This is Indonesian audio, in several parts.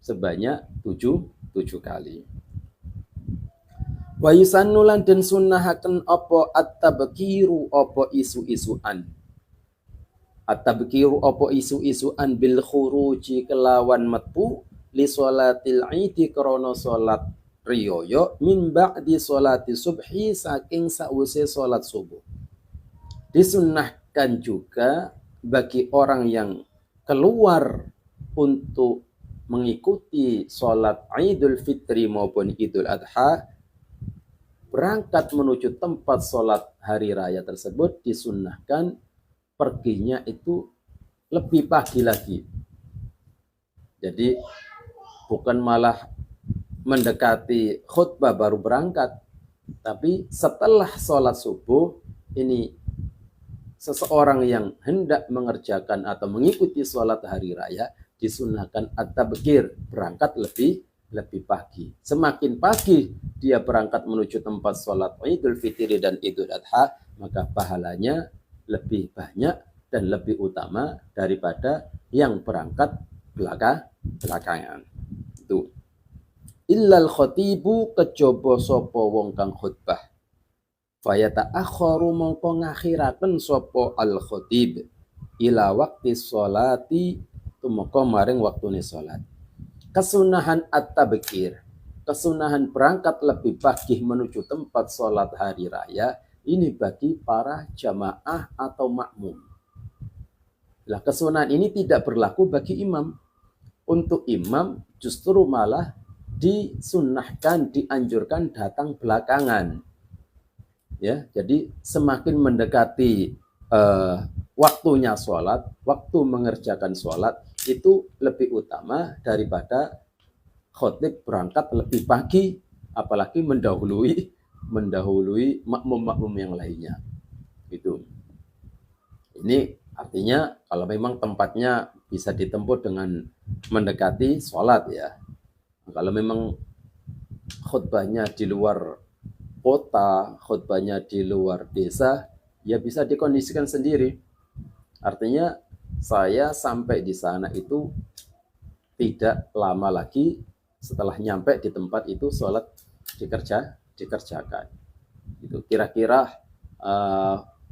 sebanyak 7 kali. Wa yusannulan den sunnahaken apa at-tabkiru apa isu-isuan. At-tabkiru apa isu-isuan bil khuruji kelawan metu li sholatil idi krana salat riyaya min ba'di sholati subhi saking sause salat subuh. Disunnahkan juga bagi orang yang keluar untuk mengikuti sholat Idul Fitri maupun Idul Adha, berangkat menuju tempat sholat hari raya tersebut disunnahkan perginya itu lebih pagi lagi. Jadi bukan malah mendekati khutbah baru berangkat, tapi setelah sholat subuh ini seseorang yang hendak mengerjakan atau mengikuti sholat hari raya disunnahkan at-tabkir, berangkat lebih pagi. Semakin pagi dia berangkat menuju tempat sholat Idul Fitri dan Idul Adha, maka pahalanya lebih banyak dan lebih utama daripada yang berangkat belakangan. Itu. Illal khotibu kejaba sapa wong kang khutbah. Fayata akharu mongko ngakhiraken sapa al khotib ila waqti sholati tumeka maring waktune salat. Kesunahan at-tabkir, kesunahan berangkat lebih pagi menuju tempat sholat hari raya ini bagi para jamaah atau makmum. Lah kesunahan ini tidak berlaku bagi imam. Untuk imam justru malah disunnahkan, dianjurkan datang belakangan. Ya, jadi semakin mendekati waktunya sholat, waktu mengerjakan sholat itu lebih utama daripada khotib berangkat lebih pagi, apalagi mendahului makmum-makmum yang lainnya. Itu. Ini artinya kalau memang tempatnya bisa ditempuh dengan mendekati sholat ya. Kalau memang khutbahnya di luar kota, khutbahnya di luar desa, ya bisa dikondisikan sendiri. Artinya saya sampai di sana itu tidak lama lagi setelah nyampe di tempat itu sholat dikerjakan. Itu kira-kira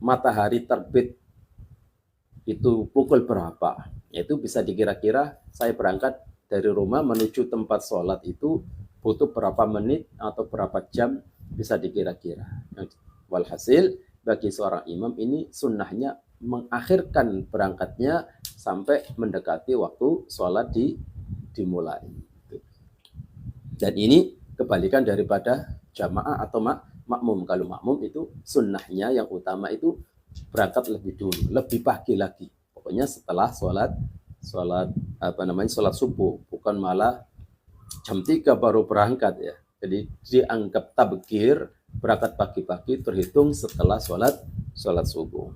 matahari terbit itu pukul berapa? Itu bisa dikira-kira saya berangkat dari rumah menuju tempat sholat itu butuh berapa menit atau berapa jam bisa dikira-kira. Walhasil bagi seorang imam ini sunnahnya mengakhirkan berangkatnya sampai mendekati waktu sholat dimulai. Dan ini kebalikan daripada jamaah atau makmum. Kalau makmum itu sunnahnya yang utama itu berangkat lebih dulu, lebih pagi lagi. Pokoknya setelah sholat subuh, bukan malah jam 3 baru berangkat ya. Jadi dianggap tabkir, berangkat pagi-pagi terhitung setelah sholat subuh.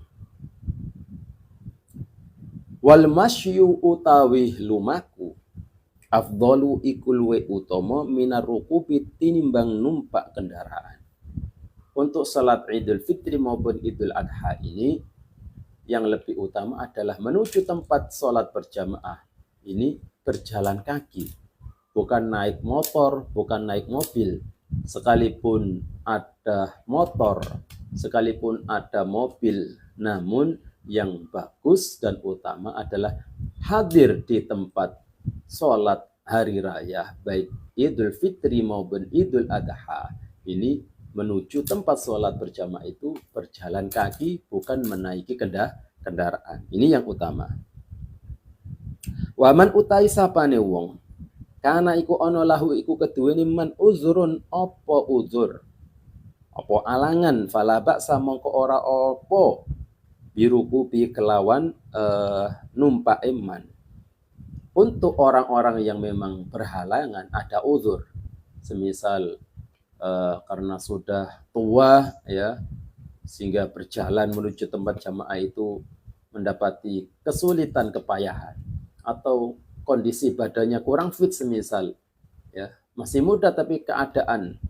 Wal masyu utawi lumaku afdalu ikul we utama minar rukubi tinimbang numpak kendaraan. Untuk salat Idul Fitri maupun Idul Adha ini yang lebih utama adalah menuju tempat salat berjamaah ini berjalan kaki, bukan naik motor, bukan naik mobil. Sekalipun ada motor, sekalipun ada mobil, namun yang bagus dan utama adalah hadir di tempat sholat hari raya, baik Idul Fitri maupun Idul Adha. Ini menuju tempat sholat berjamaah itu berjalan kaki, bukan menaiki kendaraan. Ini yang utama. Waman utai sapane wong, kana iku ana lahu iku keduweni man uzurun apa uzur, apa alangan, fala ba'sa mongko ora apa biruku bi kelawan numpak iman. Untuk orang-orang yang memang berhalangan ada uzur, semisal karena sudah tua ya, sehingga berjalan menuju tempat jamaah itu mendapati kesulitan, kepayahan, atau kondisi badannya kurang fit semisal ya, masih muda tapi keadaan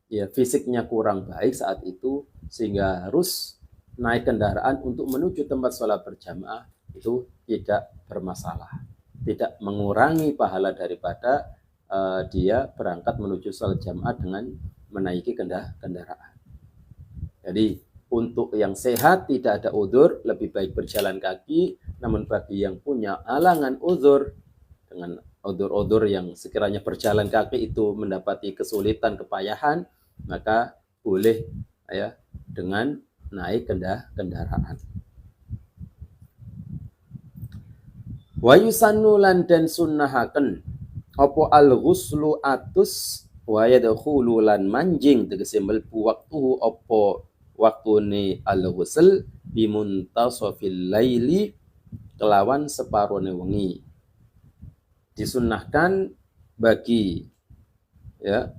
ya fisiknya kurang baik saat itu sehingga harus naik kendaraan untuk menuju tempat sholat berjamaah, itu tidak bermasalah. tidak mengurangi pahala daripada dia berangkat menuju sholat jamaah dengan menaiki kendaraan. Jadi untuk yang sehat tidak ada udzur lebih baik berjalan kaki, namun bagi yang punya halangan udzur dengan udzur-udzur yang sekiranya berjalan kaki itu mendapati kesulitan, kepayahan, maka boleh ya dengan naik kendaraan. Wa yusannu lan den sunnahaken apa al-ghuslu atus wa yadkhulu lan manjing tegese mlebu waktu apa waktune al-ghusl bimuntasafil laili kelawan separone wengi. Disunnahkan bagi ya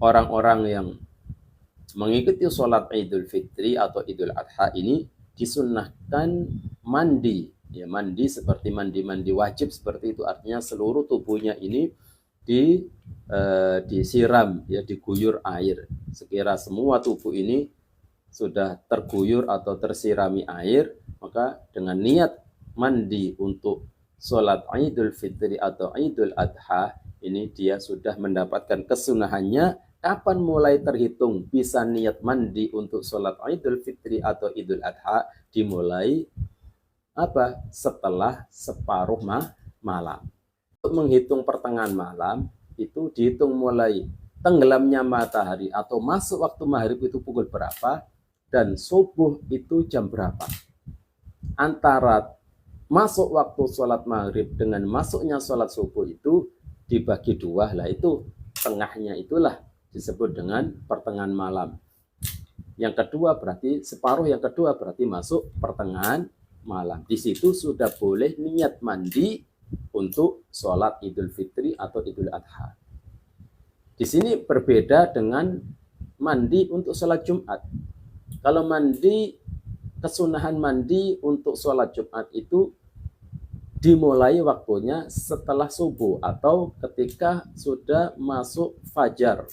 orang-orang yang mengikuti sholat Idul Fitri atau Idul Adha ini disunnahkan mandi. Ya, mandi seperti mandi wajib seperti itu, artinya seluruh tubuhnya ini disiram, ya, diguyur air. Sekira semua tubuh ini sudah terguyur atau tersirami air, maka dengan niat mandi untuk sholat Idul Fitri atau Idul Adha ini dia sudah mendapatkan kesunahannya. Kapan mulai terhitung bisa niat mandi untuk sholat Idul Fitri atau Idul Adha? Dimulai setelah separuh malam. Untuk menghitung pertengahan malam itu dihitung mulai tenggelamnya matahari atau masuk waktu maghrib itu pukul berapa dan subuh itu jam berapa. Antara masuk waktu sholat maghrib dengan masuknya sholat subuh itu dibagi dua, lah itu tengahnya itulah disebut dengan pertengahan malam. Yang kedua berarti separuh yang kedua berarti masuk pertengahan malam. Di situ sudah boleh niat mandi untuk sholat Idul Fitri atau Idul Adha. Di sini berbeda dengan mandi untuk sholat Jumat. Kalau mandi, kesunahan mandi untuk sholat Jumat itu dimulai waktunya setelah subuh atau ketika sudah masuk fajar.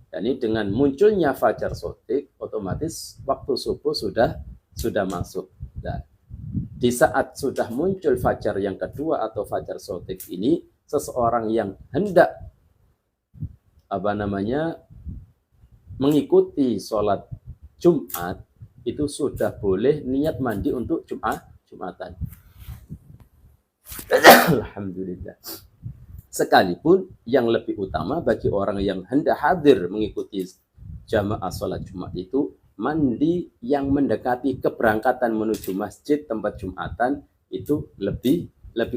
Jadi dengan munculnya fajar shodiq, otomatis waktu subuh sudah masuk. Nah, di saat sudah muncul fajar yang kedua atau fajar shodiq ini, seseorang yang hendak mengikuti sholat Jumat itu sudah boleh niat mandi untuk Jumatan. Alhamdulillah. Sekalipun yang lebih utama bagi orang yang hendak hadir mengikuti jamaah sholat Jumat itu mandi yang mendekati keberangkatan menuju masjid tempat Jumatan itu lebih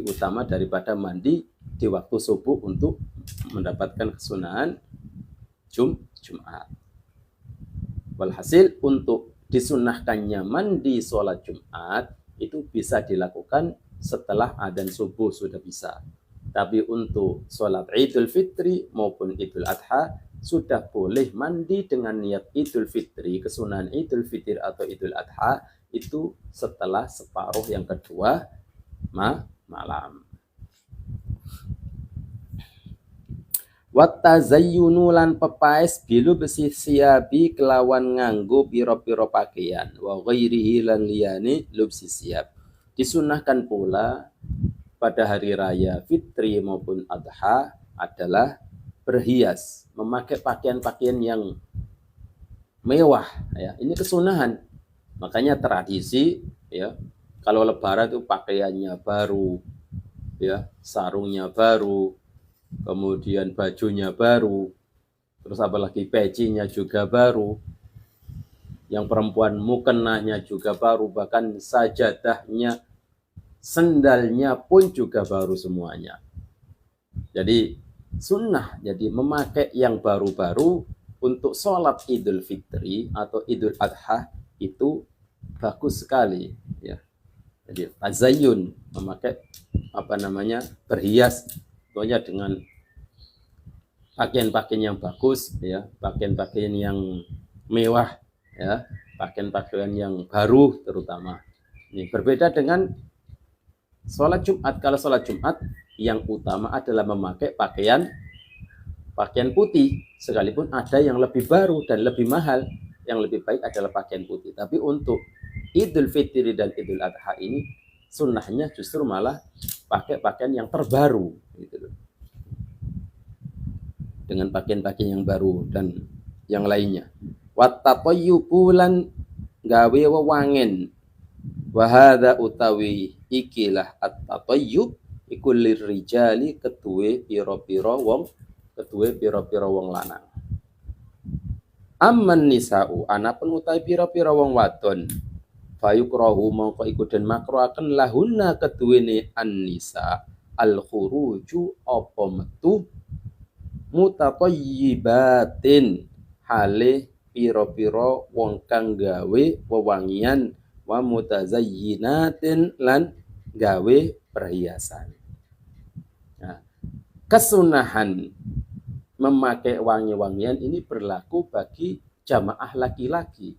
utama daripada mandi di waktu subuh untuk mendapatkan kesunahan Jumat. Walhasil untuk disunahkannya mandi sholat Jumat itu bisa dilakukan setelah adzan subuh sudah bisa. Tapi untuk sholat Idul Fitri maupun Idul Adha sudah boleh mandi dengan niat Idul Fitri, kesunahan Idul Fitri atau Idul Adha itu setelah separuh yang kedua malam. Watazayyunu lan pepaes bilu besi siabi kelawan nganggo piro-piro pakaian wa ghairihi lan liyane lubsi siap. Disunahkan pula pada hari raya Fitri maupun Adha adalah berhias, memakai pakaian-pakaian yang mewah, ya. Ini kesunahan. Makanya tradisi, ya, kalau lebaran itu pakaiannya baru, ya, sarungnya baru, kemudian bajunya baru, terus apalagi pecinya juga baru. Yang perempuan mukenahnya juga baru, bahkan sajadahnya, sendalnya pun juga baru semuanya. Jadi sunnah, jadi memakai yang baru-baru untuk sholat Idul Fitri atau Idul Adha itu bagus sekali, ya. Jadi tazayyun, memakai berhias, tentunya dengan pakaian-pakaian yang bagus, ya, pakaian-pakaian yang mewah, ya, pakaian-pakaian yang baru terutama. Ini berbeda dengan sholat Jumat. Kalau sholat Jumat yang utama adalah memakai pakaian putih, sekalipun ada yang lebih baru dan lebih mahal, yang lebih baik adalah pakaian putih. Tapi untuk Idul Fitri dan Idul Adha ini Sunnahnya justru malah pakai pakaian yang terbaru gitu loh. Dengan pakaian-pakaian yang baru dan yang lainnya. Wattatayyubu lan gawe wewangen. Wa hadza utawi ikilah at-tatayyub iku lirijali ketuwe pira-pira wong lanang. Amman nisa'u anapun utawi pira-pira wong wadon fayukrahu mongko iku den makruhaken lahunna keduwene an-nisa al-khuruju apa metu mutatayyibatin hale pira-pira wong kang gawe wewangian wa mutazayyinatin lan gawe perhiasan. Nah, kesunahan memakai wangi-wangian ini berlaku bagi jamaah laki-laki.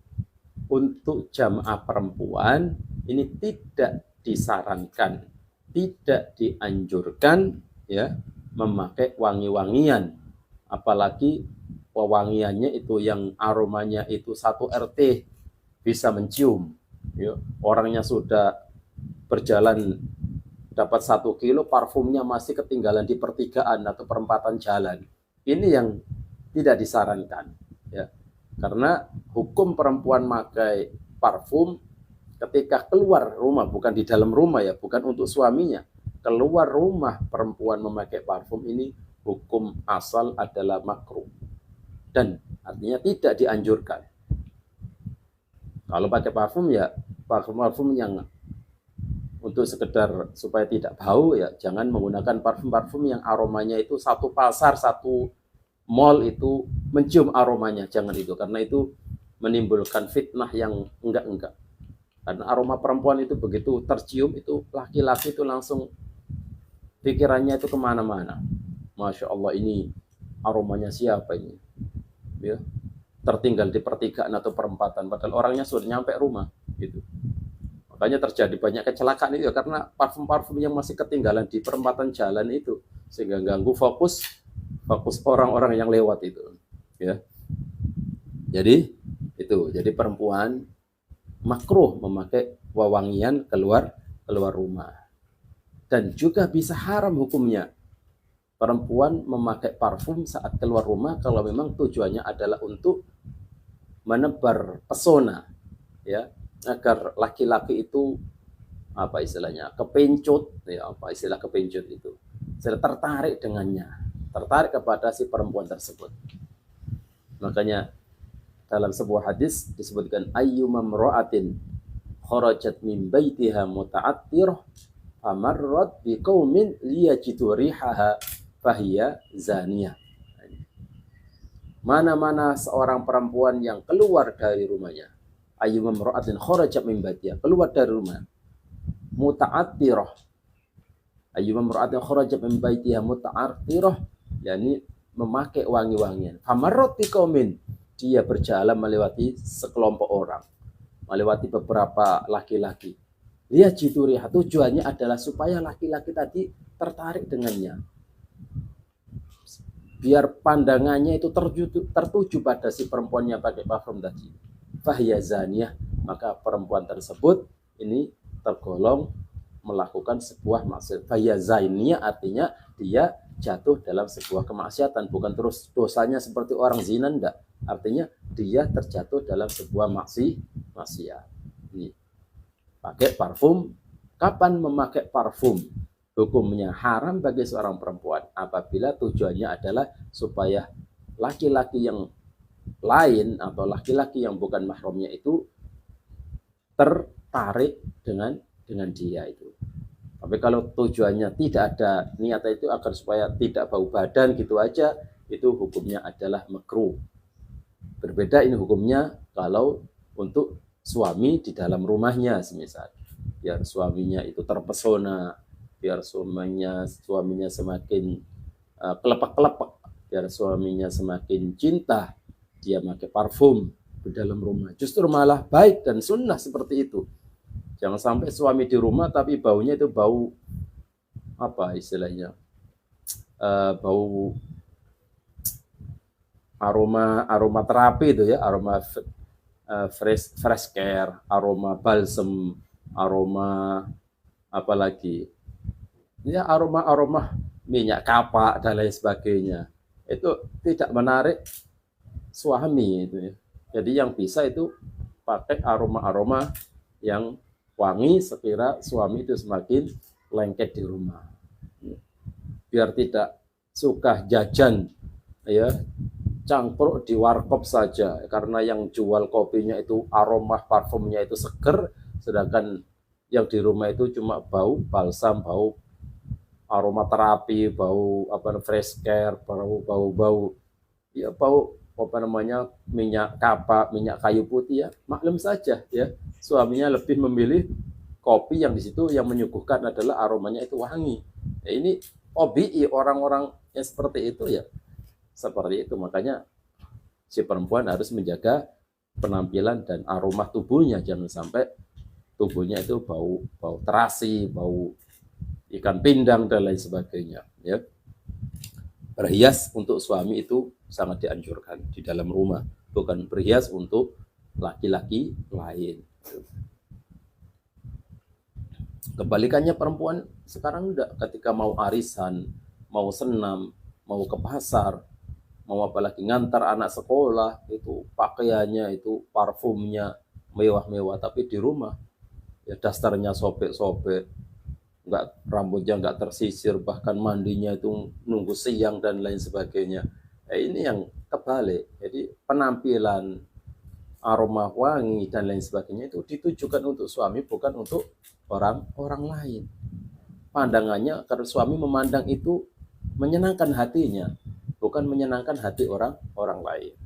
Untuk jamaah perempuan ini tidak disarankan, tidak dianjurkan ya memakai wangi-wangian, apalagi wewangiannya itu yang aromanya itu 1 RT bisa mencium. Ya, orangnya sudah berjalan dapat 1 kilo, parfumnya masih ketinggalan di pertigaan atau perempatan jalan. Ini yang tidak disarankan, ya. Karena hukum perempuan pakai parfum ketika keluar rumah, bukan di dalam rumah ya, bukan untuk suaminya. Keluar rumah perempuan memakai parfum ini hukum asal adalah makruh. Dan artinya tidak dianjurkan. Kalau pakai parfum ya parfum yang untuk sekedar supaya tidak bau ya, jangan menggunakan parfum-parfum yang aromanya itu satu pasar, satu mall itu mencium aromanya, jangan itu, karena itu menimbulkan fitnah yang enggak. Karena aroma perempuan itu begitu tercium itu laki-laki itu langsung pikirannya itu kemana-mana. Masya Allah, ini aromanya siapa ini? Ya, tertinggal di pertigaan atau perempatan, padahal orangnya sudah nyampe rumah gitu. Makanya terjadi banyak kecelakaan itu ya, karena parfum-parfum yang masih ketinggalan di perempatan jalan itu, sehingga ganggu fokus orang-orang yang lewat itu ya. Jadi perempuan makruh memakai wewangian keluar rumah. Dan juga bisa haram hukumnya perempuan memakai parfum saat keluar rumah kalau memang tujuannya adalah untuk menebar pesona ya, agar laki-laki itu apa istilahnya kepencut ya, apa istilah kepencut itu, sudah tertarik dengannya, tertarik kepada si perempuan tersebut. Makanya dalam sebuah hadis disebutkan ayyuma imra'atin kharajat min baitiha muta'attirah famarrat biqaumin liyajidu rihaha fahiya zaniyah. Mana-mana seorang perempuan yang keluar dari rumahnya, ayyuma imra'atin kharajat min baitiha, keluar dari rumah, muta'attirah, ayyuma imra'atin kharajat min baitiha muta'attirah, yakni memakai wangi-wangian. Famarrat biqaumin, dia berjalan melewati sekelompok orang, melewati beberapa laki-laki. Dia jituriha, tujuannya adalah supaya laki-laki tadi tertarik dengannya. Biar pandangannya itu tertuju pada si perempuan yang pakai parfum tadi. Fahiya zaniyah, maka perempuan tersebut ini tergolong melakukan sebuah maksiat. Fahiya zaniyah artinya dia jatuh dalam sebuah kemaksiatan, bukan terus dosanya seperti orang zina, enggak. Artinya dia terjatuh dalam sebuah maksiat. Ini pakai parfum. Kapan memakai parfum? Hukumnya haram bagi seorang perempuan apabila tujuannya adalah supaya laki-laki yang lain atau laki-laki yang bukan mahramnya itu tertarik dengan dia itu. Tapi kalau tujuannya tidak ada niatan itu agar supaya tidak bau badan gitu aja, itu hukumnya adalah makruh. Berbeda ini hukumnya kalau untuk suami di dalam rumahnya, semisal biar suaminya itu terpesona, biar suaminya semakin kelepek-kelepek, biar suaminya semakin cinta, dia pakai parfum di dalam rumah. Justru malah baik dan sunnah seperti itu. Jangan sampai suami di rumah tapi baunya itu bau apa istilahnya, bau aroma terapi itu ya, aroma fresh care, aroma balsam, aroma apalagi ya aroma-aroma minyak kapak dan lain sebagainya, itu tidak menarik suami itu ya. Jadi yang bisa itu pakai aroma-aroma yang wangi sekira suami itu semakin lengket di rumah. Biar tidak suka jajan ya cangkruk di warkop saja karena yang jual kopinya itu aroma parfumnya itu seger, sedangkan yang di rumah itu cuma bau balsam, bau aromaterapi, bau apa fresh care, bau ya bau apa namanya minyak kapak, minyak kayu putih ya maklum saja ya suaminya lebih memilih kopi yang di situ yang menyuguhkan adalah aromanya itu wangi. Ya, ini hobi orang-orang yang seperti itu ya seperti itu, makanya si perempuan harus menjaga penampilan dan aroma tubuhnya, jangan sampai tubuhnya itu bau bau terasi, bau ikan pindang dan lain sebagainya ya. Berhias untuk suami itu sangat dianjurkan di dalam rumah, bukan berhias untuk laki-laki lain. Kebalikannya perempuan sekarang udah ketika mau arisan, mau senam, mau ke pasar, mau apalagi ngantar anak sekolah, itu pakaiannya itu parfumnya mewah-mewah, tapi di rumah ya dasternya sobek-sobek, nggak rambutnya nggak tersisir, bahkan mandinya itu nunggu siang dan lain sebagainya. Ini yang kebalik. Jadi penampilan aroma wangi dan lain sebagainya itu ditujukan untuk suami, bukan untuk orang lain. Pandangannya karena suami memandang itu menyenangkan hatinya, bukan menyenangkan hati orang lain.